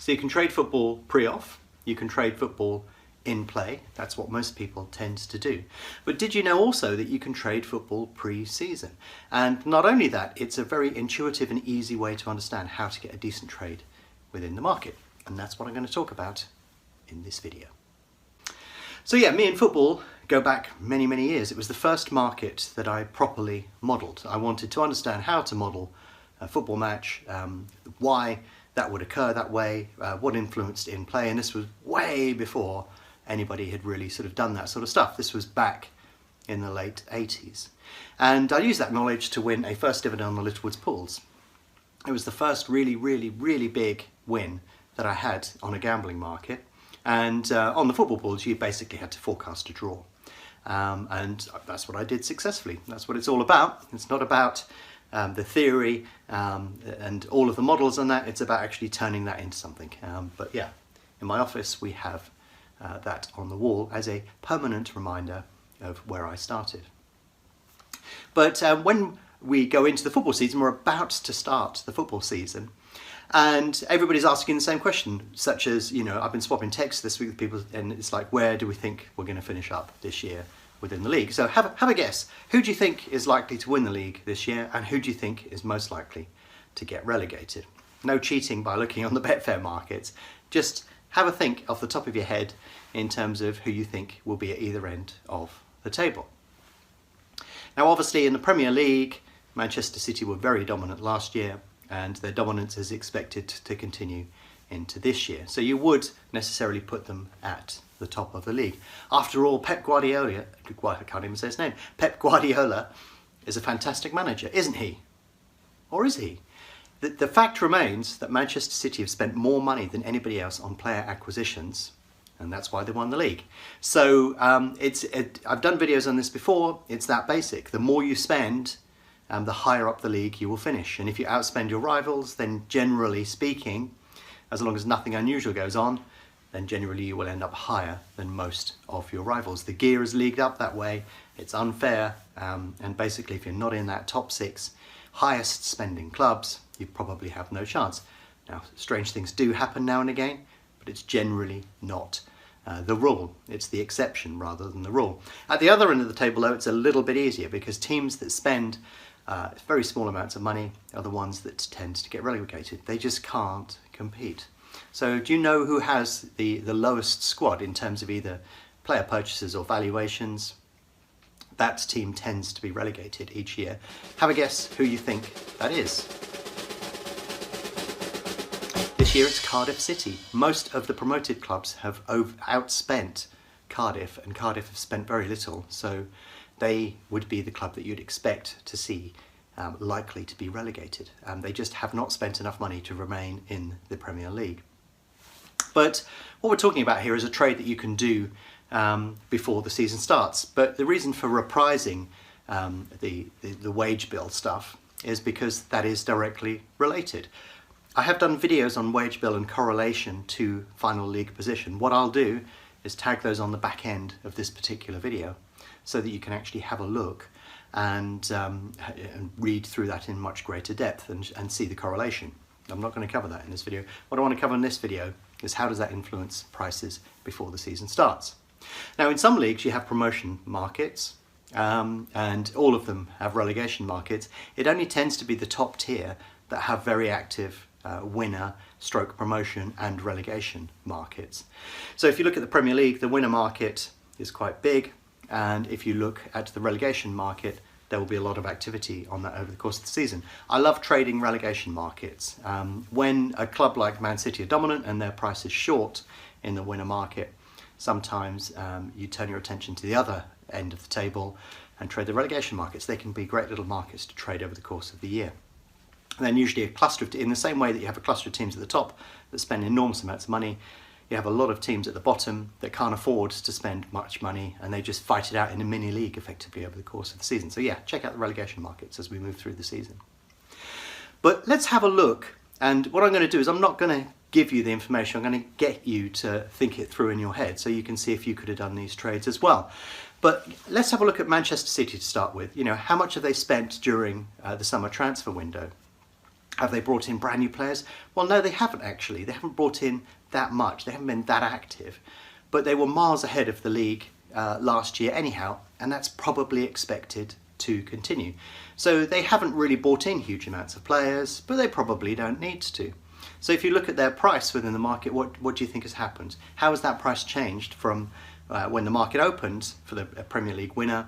So you can trade football pre-off, you can trade football in play, that's what most people tend to do. But did you know also that you can trade football pre-season? And not only that, it's a very intuitive and easy way to understand how to get a decent trade within the market. And that's what I'm going to talk about in this video. So yeah, me and football go back many, many years. It was the first market that I properly modelled. I wanted to understand how to model a football match, why that would occur that way, what influenced in play, and this was way before anybody had really sort of done that sort of stuff. This was back in the late 80s. And I used that knowledge to win a first dividend on the Littlewoods pools. It was the first really, really, really big win that I had on a gambling market. And on the football pools, you basically had to forecast a draw. And that's what I did successfully. That's what it's all about. It's not about the theory and all of the models and that. It's about actually turning that into something. But yeah, in my office, we have that on the wall as a permanent reminder of where I started. But when we go into the football season, we're about to start the football season, and everybody's asking the same question, such as, you know, I've been swapping texts this week with people, and it's like, where do we think we're going to finish up this year within the league? So have a guess. Who do you think is likely to win the league this year, and who do you think is most likely to get relegated? No cheating by looking on the Betfair markets. Just have a think off the top of your head in terms of who you think will be at either end of the table. Now obviously in the Premier League, Manchester City were very dominant last year, and their dominance is expected to continue into this year. So you would necessarily put them at the top of the league. After all, Pep Guardiola, I can't even say his name, Pep Guardiola is a fantastic manager, isn't he? Or is he? The fact remains that Manchester City have spent more money than anybody else on player acquisitions, and that's why they won the league. So I've done videos on this before. It's that basic. The more you spend, the higher up the league you will finish. And if you outspend your rivals, then generally speaking, as long as nothing unusual goes on, then generally you will end up higher than most of your rivals. The gear is leagued up that way. It's unfair, and basically if you're not in that top 6 highest spending clubs, you probably have no chance. Now, strange things do happen now and again, but it's generally not the rule. It's the exception rather than the rule. At the other end of the table, though, it's a little bit easier because teams that spend very small amounts of money are the ones that tend to get relegated. They just can't compete. So do you know who has the lowest squad in terms of either player purchases or valuations? That team tends to be relegated each year. Have a guess who you think that is. This year it's Cardiff City. Most of the promoted clubs have outspent Cardiff, and Cardiff have spent very little, so they would be the club that you'd expect to see likely to be relegated. They just have not spent enough money to remain in the Premier League. But what we're talking about here is a trade that you can do before the season starts. But the reason for reprising the wage bill stuff is because that is directly related. I have done videos on wage bill and correlation to final league position. What I'll do is tag those on the back end of this particular video so that you can actually have a look and read through that in much greater depth and see the correlation. I'm not going to cover that in this video. What I want to cover in this video is how does that influence prices before the season starts. Now in some leagues you have promotion markets, and all of them have relegation markets. It only tends to be the top tier that have very active winner, stroke promotion and relegation markets. So if you look at the Premier League, the winner market is quite big, and if you look at the relegation market, there will be a lot of activity on that over the course of the season. I love trading relegation markets. When a club like Man City are dominant and their price is short in the winner market, sometimes you turn your attention to the other end of the table and trade the relegation markets. They can be great little markets to trade over the course of the year. And then usually a cluster of, in the same way that you have a cluster of teams at the top that spend enormous amounts of money, you have a lot of teams at the bottom that can't afford to spend much money, and they just fight it out in a mini league effectively over the course of the season. So yeah, check out the relegation markets as we move through the season. But let's have a look, and what I'm going to do is I'm not going to give you the information, I'm going to get you to think it through in your head so you can see if you could have done these trades as well. But let's have a look at Manchester City to start with. You know, how much have they spent during the summer transfer window? Have they brought in brand new players? Well, no, they haven't actually. They haven't brought in that much. They haven't been that active. But they were miles ahead of the league last year anyhow, and that's probably expected to continue. So they haven't really brought in huge amounts of players, but they probably don't need to. So if you look at their price within the market, what do you think has happened? How has that price changed from when the market opened for the Premier League winner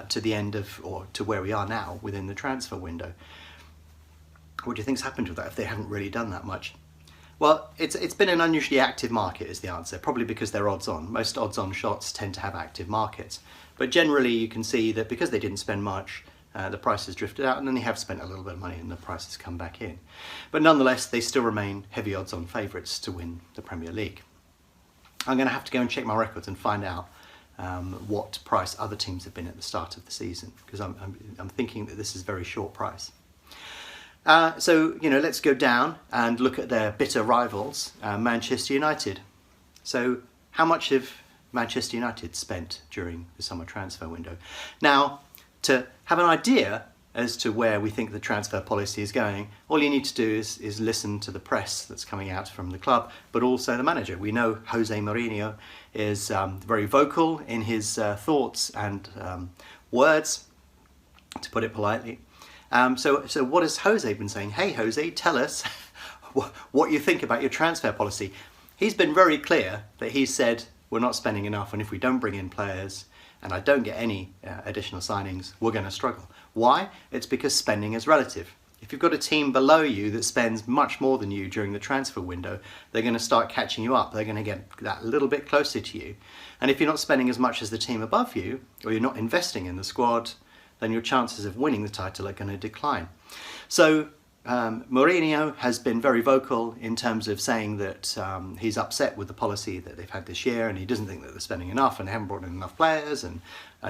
to the end of, or to where we are now within the transfer window? What do you think's happened with that if they haven't really done that much? Well, it's been an unusually active market is the answer, probably because they're odds on. Most odds on shots tend to have active markets. But generally you can see that because they didn't spend much, the price has drifted out, and then they have spent a little bit of money and the price has come back in. But nonetheless, they still remain heavy odds on favourites to win the Premier League. I'm going to have to go and check my records and find out what price other teams have been at the start of the season, because I'm thinking that this is very short price. So, let's go down and look at their bitter rivals, Manchester United. So, how much have Manchester United spent during the summer transfer window? Now, to have an idea as to where we think the transfer policy is going, all you need to do is listen to the press that's coming out from the club, but also the manager. We know Jose Mourinho is very vocal in his thoughts and words, to put it politely. So what has Jose been saying? Hey Jose, tell us what you think about your transfer policy. He's been very clear that he said we're not spending enough, and if we don't bring in players and I don't get any additional signings, we're going to struggle. Why? It's because spending is relative. If you've got a team below you that spends much more than you during the transfer window, they're going to start catching you up. They're going to get that little bit closer to you. And if you're not spending as much as the team above you, or you're not investing in the squad, then your chances of winning the title are going to decline. So Mourinho has been very vocal in terms of saying that he's upset with the policy that they've had this year, and he doesn't think that they're spending enough and they haven't brought in enough players and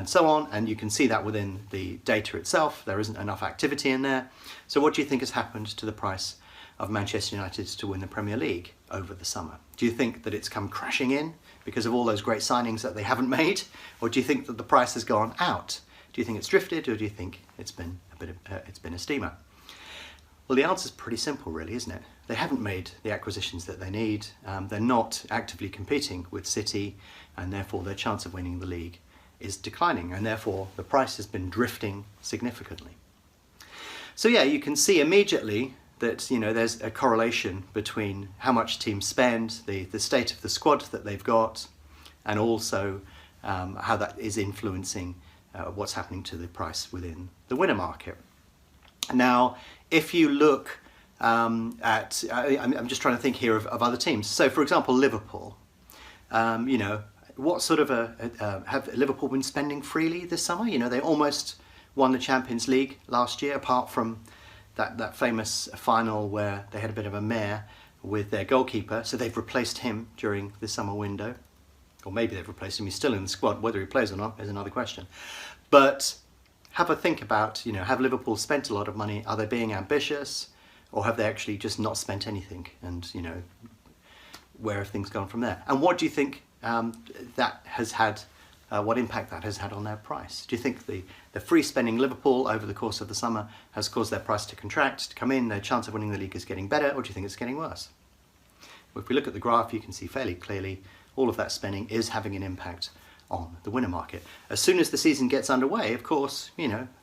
so on. And you can see that within the data itself. There isn't enough activity in there. So what do you think has happened to the price of Manchester United to win the Premier League over the summer? Do you think that it's come crashing in because of all those great signings that they haven't made? Or do you think that the price has gone out? Do you think it's drifted, or do you think it's been a steamer? Well, the answer is pretty simple, really, isn't it? They haven't made the acquisitions that they need. They're not actively competing with City, and therefore their chance of winning the league is declining, and therefore the price has been drifting significantly. So yeah, you can see immediately that there's a correlation between how much teams spend, the state of the squad that they've got, and also how that is influencing what's happening to the price within the winner market. Now, if you look I'm just trying to think here of other teams. So, for example, Liverpool. What sort of have Liverpool been spending freely this summer? They almost won the Champions League last year, apart from that famous final where they had a bit of a mare with their goalkeeper. So they've replaced him during the summer window. Or maybe they've replaced him, he's still in the squad. Whether he plays or not is another question. But have a think about, have Liverpool spent a lot of money? Are they being ambitious? Or have they actually just not spent anything? And, where have things gone from there? And what do you think that has had, what impact that has had on their price? Do you think the free spending Liverpool over the course of the summer has caused their price to contract, to come in, their chance of winning the league is getting better, or do you think it's getting worse? Well, if we look at the graph, you can see fairly clearly all of that spending is having an impact on the winner market. As soon as the season gets underway, of course,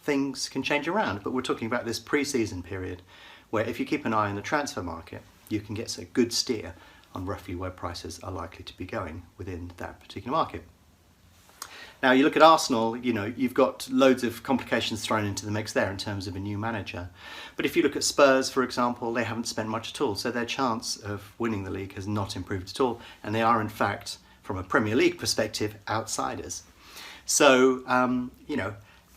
things can change around, but we're talking about this pre-season period where if you keep an eye on the transfer market, you can get a good steer on roughly where prices are likely to be going within that particular market. Now, you look at Arsenal, you've got loads of complications thrown into the mix there in terms of a new manager. But if you look at Spurs, for example, they haven't spent much at all. So their chance of winning the league has not improved at all. And they are, in fact, from a Premier League perspective, outsiders. So,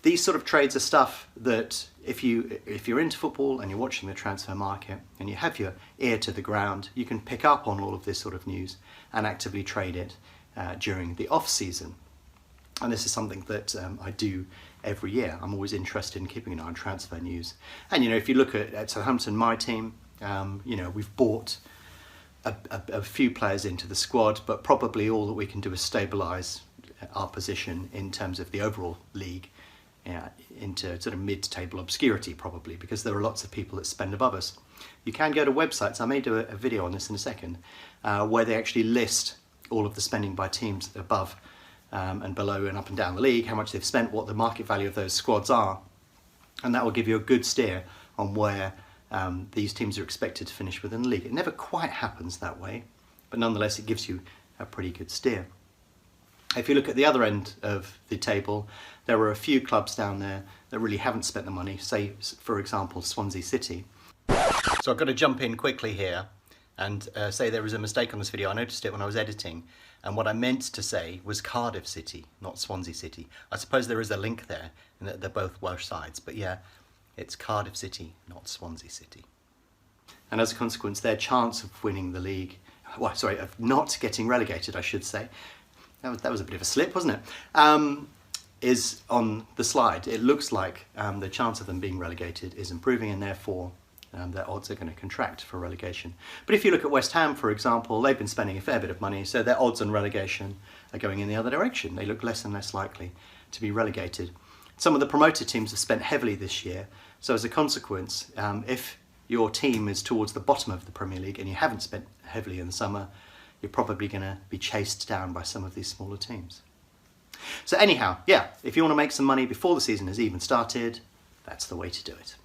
these sort of trades are stuff that if you're into football and you're watching the transfer market and you have your ear to the ground, you can pick up on all of this sort of news and actively trade it during the off-season. And this is something that I do every year. I'm always interested in keeping an eye on transfer news. And, if you look at Southampton, my team, we've bought a few players into the squad, but probably all that we can do is stabilise our position in terms of the overall league into sort of mid-table obscurity probably, because there are lots of people that spend above us. You can go to websites, I may do a video on this in a second, where they actually list all of the spending by teams above and below and up and down the league, how much they've spent, what the market value of those squads are, and that will give you a good steer on where these teams are expected to finish within the league. It never quite happens that way, but nonetheless it gives you a pretty good steer. If you look at the other end of the table, there are a few clubs down there that really haven't spent the money, say for example Swansea City. So I've got to jump in quickly here and say there was a mistake on this video. I noticed it when I was editing, and what I meant to say was Cardiff City, not Swansea City. I suppose there is a link there, and that they're both Welsh sides, but yeah, it's Cardiff City, not Swansea City. And as a consequence, their chance of winning the league, well, sorry, of not getting relegated, I should say, that was a bit of a slip, wasn't it? Is on the slide. It looks like the chance of them being relegated is improving, and therefore their odds are going to contract for relegation. But if you look at West Ham, for example, they've been spending a fair bit of money, so their odds on relegation are going in the other direction. They look less and less likely to be relegated. Some of the promoted teams have spent heavily this year, so as a consequence, if your team is towards the bottom of the Premier League and you haven't spent heavily in the summer, you're probably going to be chased down by some of these smaller teams. So anyhow, yeah, if you want to make some money before the season has even started, that's the way to do it.